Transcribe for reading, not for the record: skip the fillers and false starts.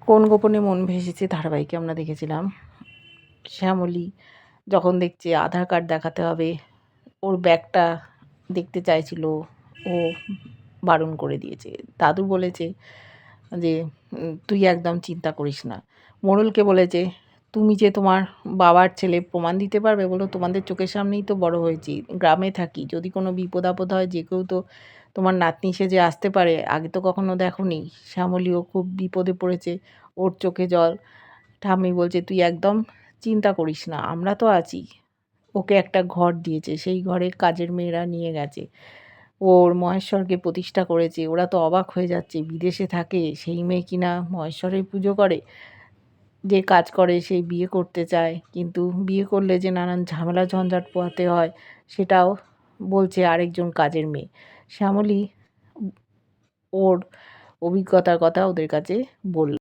কোন গোপনে মন ভেসেছে ধারাবাহিকে আমরা দেখেছিলাম শ্যামলী যখন দেখছে আধার কার্ড দেখাতে হবে, ওর ব্যাগটা দেখতে চাইছিল, ও বারণ করে দিয়েছে। দাদু বলেছে যে তুই একদম চিন্তা করিস না। মোড়লকে বলেছে তুমি যে তোমার বাবার ছেলে প্রমাণ দিতে পারবে? বলো তোমাদের চোখের সামনেই তো বড় হয়েছি, গ্রামে থাকি, যদি কোনো বিপদ আপদ হয় যে কেউ তো তোমার নাতনি সেজে আসতে পারে, আগে তো কখনো দেখোনি। শ্যামলীও খুব বিপদে পড়েছে, ওর চোখে জল। ঠাম্মি বলছে তুই একদম চিন্তা করিস না, আমরা তো আছি। ওকে একটা ঘর দিয়েছে, সেই ঘরে কাজের মেয়েরা নিয়ে গেছে, ওর মহেশ্বরকে প্রতিষ্ঠা করেছে। ওরা তো অবাক হয়ে যাচ্ছে, বিদেশে থাকে সেই মেয়ে কিনা মহেশ্বরের পুজো করে, যে কাজ করে সেই বিয়ে করতে চায়, কিন্তু বিয়ে করলে যে নানান ঝামেলা ঝঞ্ঝাট পোহাতে হয় সেটাও বলছে আরেকজন কাজের মেয়ে। শ্যামলী ওর অভিজ্ঞতার কথা ওদের কাছে বলল।